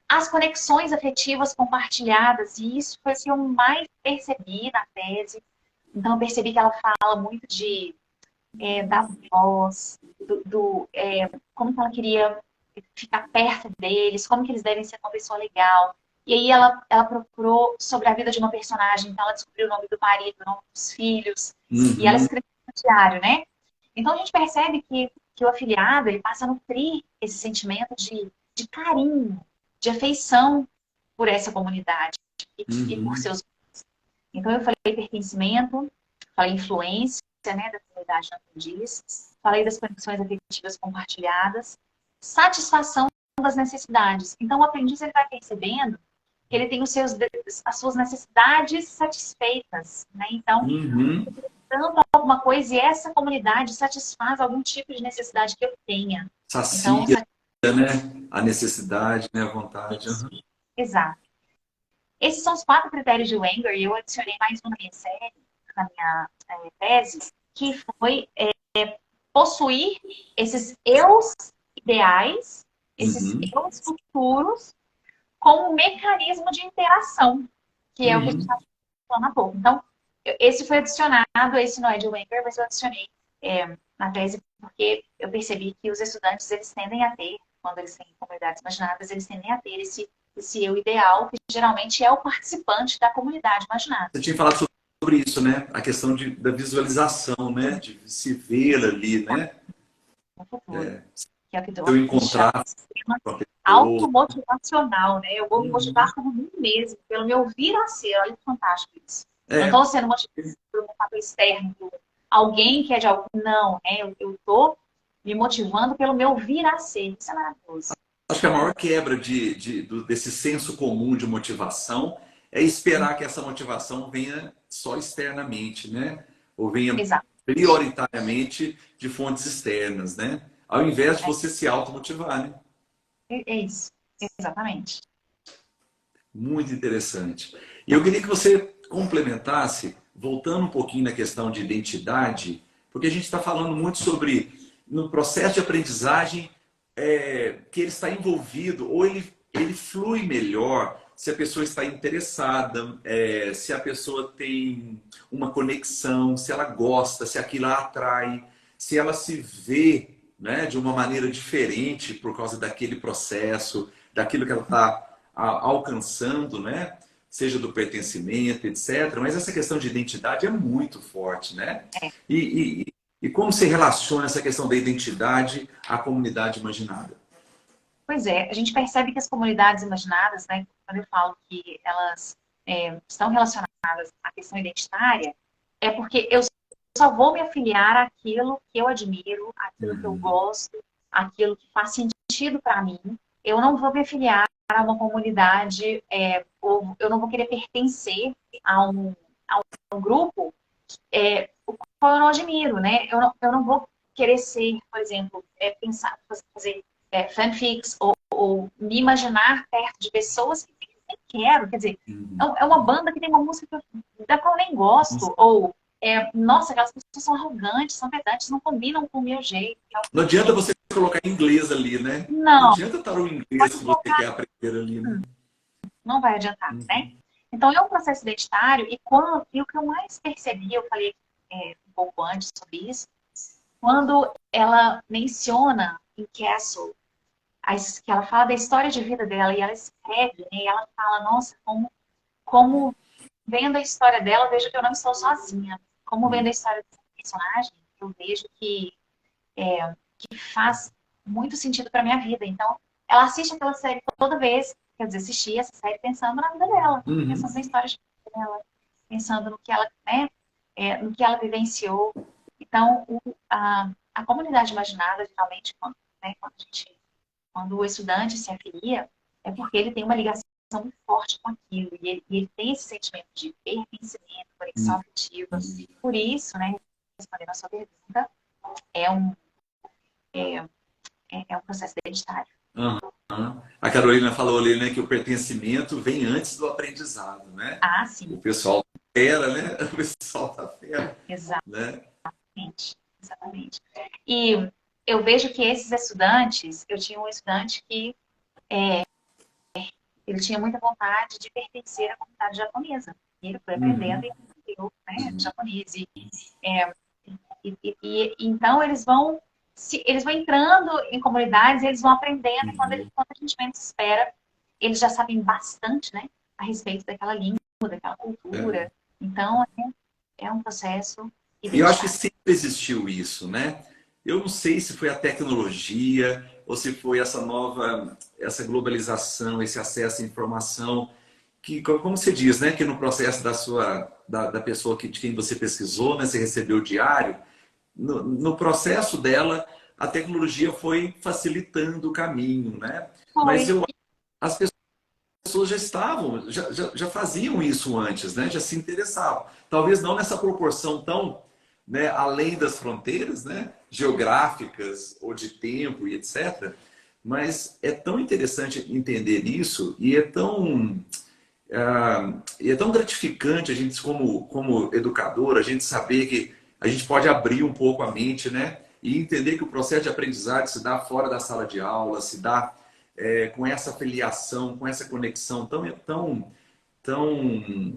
as conexões afetivas compartilhadas, e isso foi o que eu mais percebi na tese. Então, eu percebi que ela fala muito da voz, como que ela queria ficar perto deles, como que eles devem ser uma pessoa legal. E aí ela procurou sobre a vida de uma personagem, então ela descobriu o nome do marido, o nome dos filhos, e ela escreveu no diário, né? Então a gente percebe que o afiliado, ele passa a nutrir esse sentimento de carinho, de afeição por essa comunidade e por seus. Então eu falei pertencimento, falei influência, né, da comunidade no aprendiz, falei das conexões afetivas compartilhadas, satisfação das necessidades. Então o aprendiz, ele vai percebendo que ele tem as suas necessidades satisfeitas, né? Então, tanto alguma coisa e essa comunidade satisfaz algum tipo de necessidade que eu tenha. Sacia, então, né? A necessidade, né? A vontade. Exato. Esses são os 4 critérios de Wenger, e eu adicionei mais um na minha série, na minha tese, que foi possuir esses eus ideais, esses Uhum. eus futuros, como um mecanismo de interação, que é o que a gente Uhum. está falando há pouco. Então, esse foi adicionado, esse não é de Wenger, mas eu adicionei na tese porque eu percebi que os estudantes, eles tendem a ter, quando eles têm comunidades imaginadas, eles tendem a ter esse eu ideal, que geralmente é o participante da comunidade imaginada. Você tinha falado sobre isso, né? A questão da visualização, né? De se ver ali, né? No futuro. É, se Que é o que eu a gente chama encontrar de sistema com a pessoa. automotivacional, né? Eu vou me motivar Uhum. por mim mesmo, pelo meu vir a ser. Olha que fantástico isso. Não É, estou sendo motivada por um fator externo, por alguém que é de algo. Não, né? Eu estou me motivando pelo meu vir a ser. Isso é maravilhoso. acho que a maior quebra desse senso comum de motivação é esperar que essa motivação venha só externamente, né? Ou venha Exato. prioritariamente de fontes externas, né? Ao invés de É, você se automotivar, né? é isso. Exatamente. Muito interessante. E eu queria que você complementasse, voltando um pouquinho na questão de identidade, porque a gente está falando muito sobre, no processo de aprendizagem, que ele está envolvido, ou ele flui melhor se a pessoa está interessada, se a pessoa tem uma conexão, se ela gosta, se aquilo a atrai, se ela se vê, né, de uma maneira diferente por causa daquele processo, daquilo que ela está alcançando, né? Seja do pertencimento, etc. Mas essa questão de identidade é muito forte, né? É. E como se relaciona essa questão da identidade à comunidade imaginada? Pois é, a gente percebe que as comunidades imaginadas, né, quando eu falo que elas estão relacionadas à questão identitária, é porque eu só vou me afiliar àquilo que eu admiro, àquilo que eu Uhum. gosto, àquilo que faz sentido para mim. Eu não vou me afiliar a uma comunidade, ou eu não vou querer pertencer a um grupo o qual eu não admiro, né? Eu não vou querer ser, por exemplo, pensar, fazer fanfics ou me imaginar perto de pessoas que eu nem quero. Quer dizer, Uhum. é uma banda que tem uma música da qual eu nem gosto, ou nossa, aquelas pessoas são arrogantes, são pedantes, não combinam com o meu jeito. Não adianta você colocar inglês ali, né? Não Não, adianta estar o inglês pode que você colocar, quer aprender ali, né? não vai adiantar, né? Uhum. Então, é um processo identitário, e o que eu mais percebi, eu falei um pouco antes sobre isso, quando ela menciona em Castle, que ela fala da história de vida dela, e ela escreve, né, e ela fala, nossa, como vendo a história dela, eu vejo que eu não estou sozinha. Como vendo a história dessa personagem, eu vejo que faz muito sentido para minha vida. Então, ela assiste aquela série toda vez, quer dizer, assistia essa série pensando na vida dela, pensando Uhum. na história de vida dela, pensando no que ela, né, no que ela vivenciou. Então, a comunidade imaginada, geralmente, quando o estudante se afilia, é porque ele tem uma ligação muito forte com aquilo, e ele tem esse sentimento de pertencimento, conexão afetiva. Uhum. Por isso, né, respondendo a sua pergunta, é um, é um processo identitário. Aham. A Carolina falou ali, né, que o pertencimento vem antes do aprendizado, né? Ah, O sim, pessoal fera, né? O pessoal tá fera, né? exatamente, exatamente. E eu vejo que esses estudantes, eu tinha um estudante que ele tinha muita vontade de pertencer à comunidade japonesa. E ele foi aprendendo Uhum. e aprendeu, né, japonês. É, então eles vão entrando em comunidades, eles vão aprendendo, e Uhum. quando a gente menos espera, eles já sabem bastante, né, a respeito daquela língua, daquela É. cultura. Então, é um processo E eu acho que identitário. sempre existiu isso, né? Eu não sei se foi a tecnologia ou se foi essa globalização, esse acesso à informação, que, como você diz, né? Que no processo da pessoa de quem você pesquisou, né? Você recebeu o diário, no processo dela, a tecnologia foi facilitando o caminho, né? Foi. Mas as pessoas já estavam, já faziam isso antes, né? Já se interessavam. Talvez não nessa proporção tão, né, além das fronteiras, né, geográficas ou de tempo e etc. Mas é tão interessante entender isso e é tão gratificante a gente, como educador, a gente saber que a gente pode abrir um pouco a mente, né? E entender que o processo de aprendizagem se dá fora da sala de aula, se dá com essa filiação, com essa conexão tão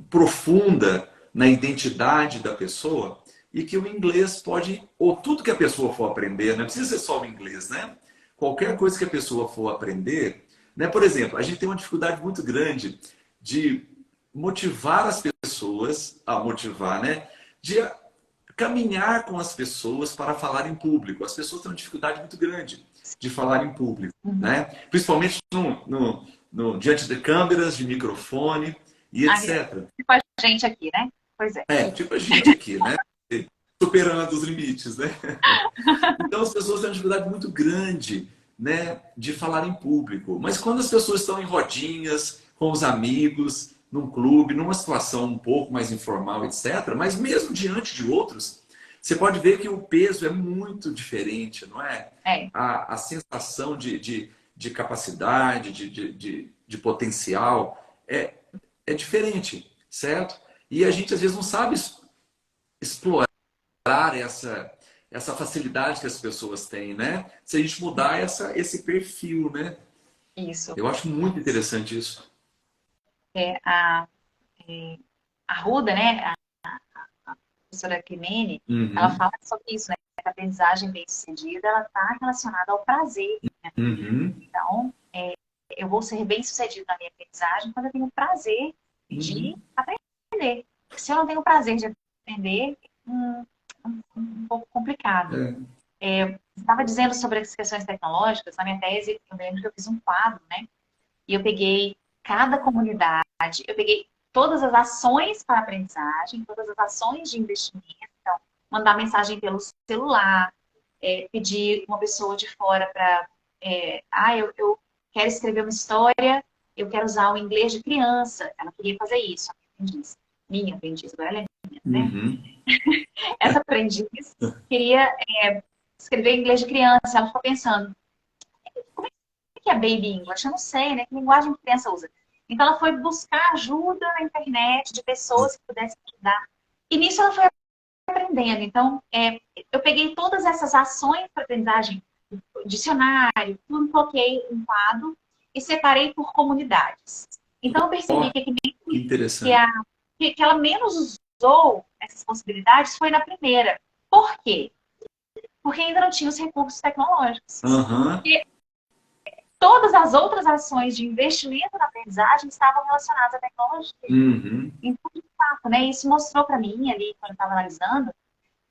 profunda na identidade da pessoa, e que o inglês pode, ou tudo que a pessoa for aprender, não precisa ser só o inglês, né? Qualquer coisa que a pessoa for aprender, né? Por exemplo, a gente tem uma dificuldade muito grande de motivar as pessoas a motivar, né? De caminhar com as pessoas para falar em público. As pessoas têm uma dificuldade muito grande de falar em público, né? Principalmente diante de câmeras, de microfone e etc. Tipo a gente aqui, né? Pois é. Tipo a gente aqui, né? Superando os limites, né? Então as pessoas têm uma dificuldade muito grande, né, de falar em público. Mas quando as pessoas estão em rodinhas, com os amigos, num clube, numa situação um pouco mais informal, etc., mas mesmo diante de outros, você pode ver que o peso é muito diferente, não é? É. A sensação de capacidade, de potencial é diferente, certo? E a gente às vezes não sabe explorar essa facilidade que as pessoas têm, né? Se a gente mudar esse perfil, né? Isso. Eu acho muito interessante isso. É, a, a Ruda, né? A professora Climene, ela Uhum, fala sobre isso, né? Que a aprendizagem bem-sucedida, ela está relacionada ao prazer. uhum, Então, eu vou ser bem-sucedido na minha aprendizagem quando eu tenho prazer de uhum. aprender. Porque se eu não tenho prazer de aprender, um pouco complicado. É. Estava dizendo sobre as questões tecnológicas, na minha tese, eu lembro que eu fiz um quadro, né? E eu peguei cada comunidade, eu peguei todas as ações para aprendizagem, todas as ações de investimento. Então, mandar mensagem pelo celular, pedir uma pessoa de fora para... eu quero escrever uma história, eu quero usar o inglês de criança. Ela queria fazer isso, a minha aprendiz, agora ela é minha, né? Uhum. Essa aprendiz queria escrever inglês de criança. Ela ficou pensando, como é que é baby English? Eu não sei, né? Que linguagem que criança usa? Então ela foi buscar ajuda na internet de pessoas que pudessem ajudar. E nisso ela foi aprendendo. Então, eu peguei todas essas ações para aprendizagem, dicionário, tudo, coloquei um quadro e separei por comunidades. Então eu percebi Ó, que, que que, interessante. a, que ela menos usou essas possibilidades foi na primeira. Por quê? Porque ainda não tinha os recursos tecnológicos. Aham. E todas as outras ações de investimento na aprendizagem estavam relacionadas à tecnologia. Uhum. Então, de fato, né, isso mostrou para mim ali, quando eu estava analisando,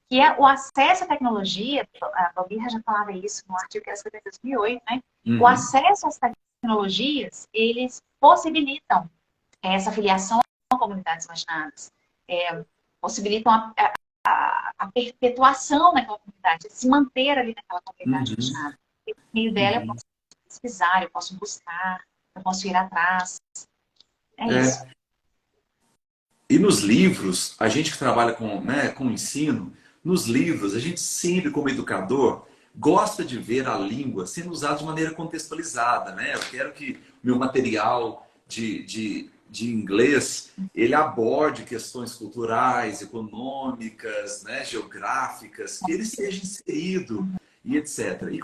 que o acesso à tecnologia, a Balbirra já falava isso no artigo que ela escreveu em 2008, né? O Uhum. acesso às tecnologias, eles possibilitam essa filiação a comunidades imaginadas, possibilitam a perpetuação naquela comunidade, se manter ali naquela comunidade Uhum. imaginada. E por meio dela eu Uhum. posso pesquisar, eu posso buscar, eu posso ir atrás. É isso. É. E nos livros, a gente que trabalha com ensino, nos livros, a gente sempre, como educador, gosta de ver a língua sendo usada de maneira contextualizada, né? Eu quero que meu material de inglês, ele aborde questões culturais, econômicas, né, geográficas, que ele seja inserido e etc. E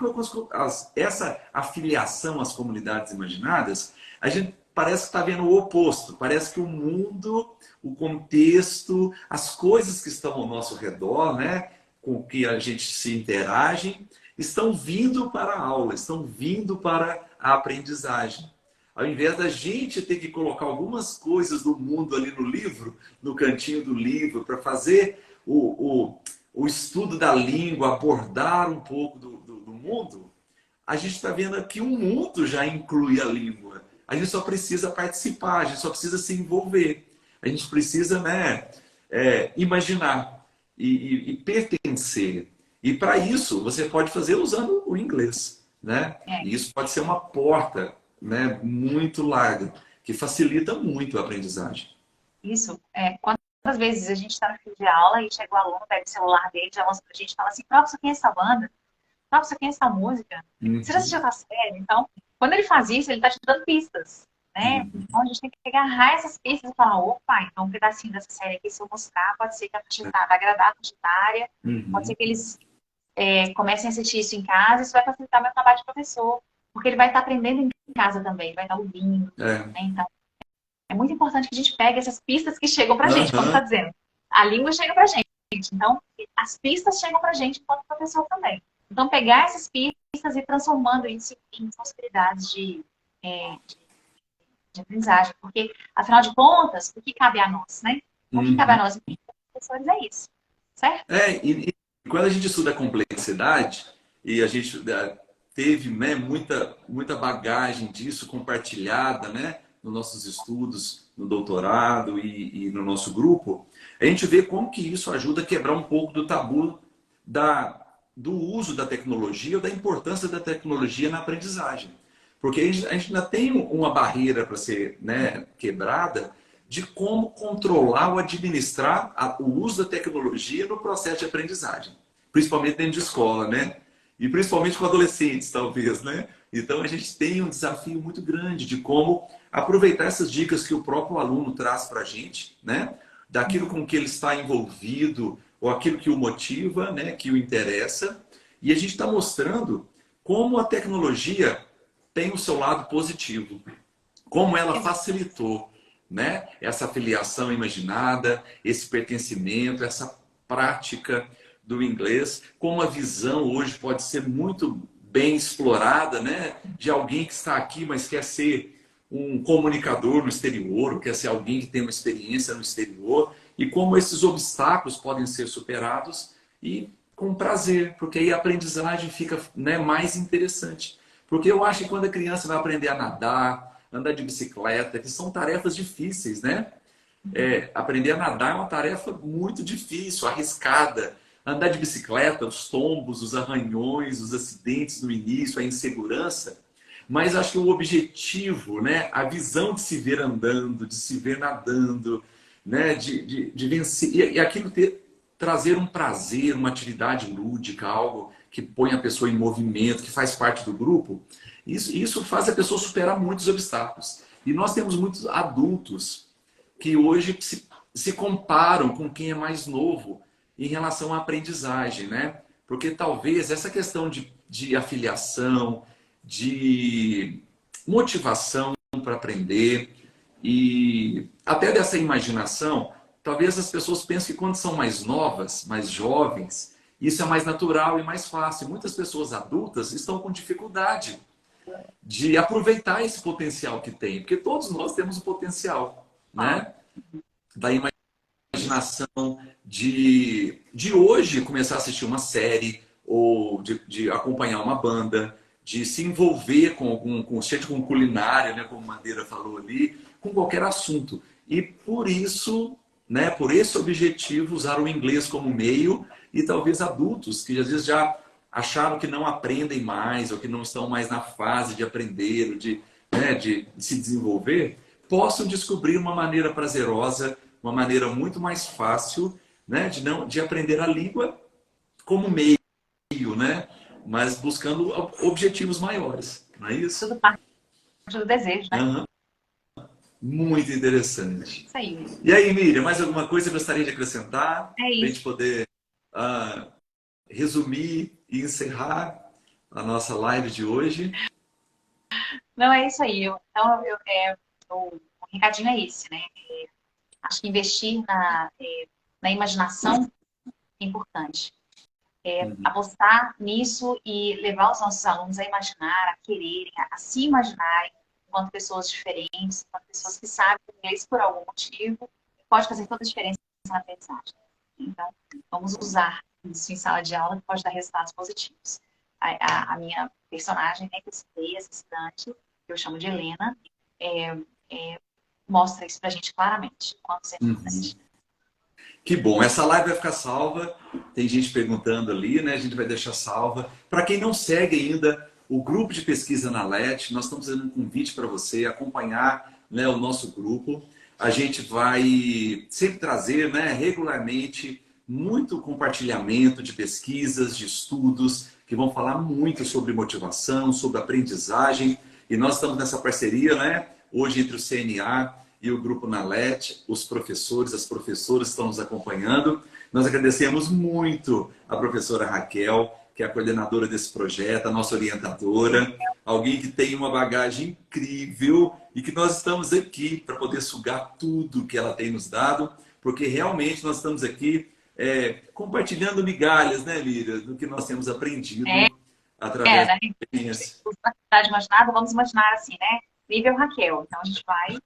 essa afiliação às comunidades imaginadas, a gente parece que está vendo o oposto. Parece que o mundo, o contexto, as coisas que estão ao nosso redor, né, com que a gente se interage, estão vindo para a aula, estão vindo para a aprendizagem. Ao invés da gente ter que colocar algumas coisas do mundo ali no livro, no cantinho do livro, para fazer o estudo da língua, abordar um pouco do mundo, a gente está vendo que o mundo já inclui a língua. A gente só precisa participar, a gente só precisa se envolver. A gente precisa, né, imaginar e pertencer. E para isso, você pode fazer usando o inglês, né? É, E isso pode ser uma porta, né, muito larga, que facilita muito a aprendizagem. isso. Quantas vezes a gente está no fim de aula e chega o aluno, pega o celular dele, já mostra pra gente e fala assim, professor, quem é essa banda? Professor, quem é essa música? Você já Uhum, assistiu a série? Então, quando ele faz isso, ele está te dando pistas, né? uhum, Então, a gente tem que agarrar essas pistas e falar, opa, então um pedacinho dessa série aqui, se eu mostrar, pode ser que vai agradar a faixa etária, pode ser uhum. que eles comecem a assistir isso em casa, isso vai facilitar meu trabalho de professor, porque ele vai estar aprendendo em casa também, vai estar ouvindo, É. né? Então, é muito importante que a gente pegue essas pistas que chegam pra gente, como Aham. está dizendo. A língua chega pra gente, então as pistas chegam pra gente enquanto professor também. Então, pegar essas pistas e transformando isso em possibilidades de aprendizagem, porque, afinal de contas, o que cabe a nós, né? O que cabe a Uhum. nós, professores, é isso, certo? E quando a gente estuda a complexidade, e a gente teve, né, muita bagagem disso compartilhada, né, nos nossos estudos, no doutorado e no nosso grupo, a gente vê como que isso ajuda a quebrar um pouco do tabu do uso da tecnologia ou da importância da tecnologia na aprendizagem. Porque a gente ainda tem uma barreira para ser, né, quebrada de como controlar ou administrar o uso da tecnologia no processo de aprendizagem, principalmente dentro de escola, né? E principalmente com adolescentes, talvez, né? Então a gente tem um desafio muito grande de como aproveitar essas dicas que o próprio aluno traz para a gente, né? Daquilo com que ele está envolvido ou aquilo que o motiva, né? Que o interessa. E a gente está mostrando como a tecnologia tem o seu lado positivo, como ela facilitou, né, essa filiação imaginada, esse pertencimento, essa prática do inglês, como a visão hoje pode ser muito bem explorada, né, de alguém que está aqui, mas quer ser um comunicador no exterior, ou quer ser alguém que tem uma experiência no exterior, e como esses obstáculos podem ser superados e com prazer, porque aí a aprendizagem fica, né, mais interessante. Porque eu acho que quando a criança vai aprender a nadar, andar de bicicleta, que são tarefas difíceis, né? Aprender a nadar é uma tarefa muito difícil, arriscada. Andar de bicicleta, os tombos, os arranhões, os acidentes no início, a insegurança. Mas acho que o objetivo, né? A visão de se ver andando, de se ver nadando, né? De vencer. E aquilo trazer um prazer, uma atividade lúdica, algo que põe a pessoa em movimento, que faz parte do grupo, isso faz a pessoa superar muitos obstáculos. E nós temos muitos adultos que hoje se comparam com quem é mais novo em relação à aprendizagem, né? Porque talvez essa questão de afiliação, de motivação para aprender e até dessa imaginação, talvez as pessoas pensem que quando são mais novas, mais jovens, isso é mais natural e mais fácil. Muitas pessoas adultas estão com dificuldade de aproveitar esse potencial que tem, porque todos nós temos o potencial, né? Da imaginação, de hoje começar a assistir uma série, ou de acompanhar uma banda, de se envolver seja com culinária, né, como Madeira falou ali, com qualquer assunto. E por isso, né, por esse objetivo, usar o inglês como meio, e talvez adultos que às vezes já acharam que não aprendem mais, ou que não estão mais na fase de aprender, né, de se desenvolver, possam descobrir uma maneira prazerosa, uma maneira muito mais fácil, né, de aprender a língua como meio, né, mas buscando objetivos maiores, não é isso? Tudo parte do desejo, né? Uhum. Muito interessante. Isso aí. E aí, Miriam, mais alguma coisa que gostaria de acrescentar É para a isso. gente poder resumir e encerrar a nossa live de hoje? Não, é isso aí. Então, o recadinho é esse, né? Acho que investir na imaginação é importante. Uhum. Apostar nisso e levar os nossos alunos a imaginar, a quererem, a se imaginarem enquanto pessoas diferentes, enquanto pessoas que sabem inglês por algum motivo, pode fazer toda a diferença na aprendizagem. Então, vamos usar isso em sala de aula que pode dar resultados positivos. A minha personagem, né, que eu citei, essa estudante, que eu chamo de Helena, mostra isso pra gente claramente, quanto isso é Uhum. importante. Que bom, essa live vai ficar salva. Tem gente perguntando ali, né? A gente vai deixar salva. Para quem não segue ainda o grupo de pesquisa na LET, nós estamos fazendo um convite para você acompanhar, né, o nosso grupo. A gente vai sempre trazer, né, regularmente muito compartilhamento de pesquisas, de estudos que vão falar muito sobre motivação, sobre aprendizagem. E nós estamos nessa parceria, né? Hoje entre o CNA e o grupo NALET, os professores, as professoras estão nos acompanhando. Nós agradecemos muito a professora Raquel, que é a coordenadora desse projeto, a nossa orientadora, alguém que tem uma bagagem incrível e que nós estamos aqui para poder sugar tudo que ela tem nos dado, porque realmente nós estamos aqui compartilhando migalhas, né, Miriam, do que nós temos aprendido através da Né? experiência. Capacidade imaginada, vamos imaginar assim, né? Nível Raquel. Então a gente vai.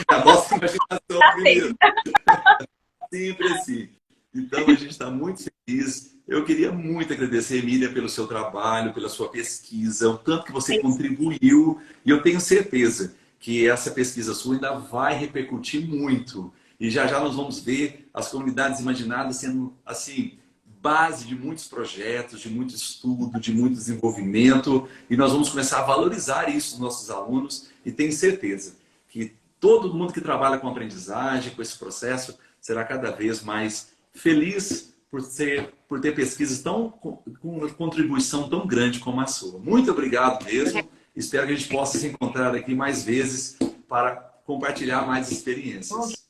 A nossa imaginação Tá primeiro. feito. Sempre assim. Então, a gente está muito feliz. Eu queria muito agradecer, Emília, pelo seu trabalho, pela sua pesquisa, o tanto que você contribuiu. E eu tenho certeza que essa pesquisa sua ainda vai repercutir muito. E já já nós vamos ver as comunidades imaginadas sendo, assim, base de muitos projetos, de muito estudo, de muito desenvolvimento. E nós vamos começar a valorizar isso nos nossos alunos. E tenho certeza que todo mundo que trabalha com aprendizagem, com esse processo, será cada vez mais feliz por ter pesquisas com contribuição tão grande como a sua. Muito obrigado mesmo. Espero que a gente possa se encontrar aqui mais vezes para compartilhar mais experiências.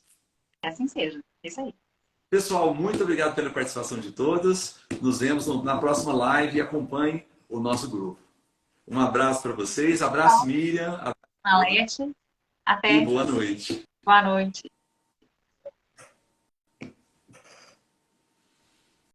Assim seja. Isso aí. Pessoal, muito obrigado pela participação de todos. Nos vemos na próxima live e acompanhe o nosso grupo. Um abraço para vocês. Abraço, Miriam. Alete. E Até. boa noite. Boa noite.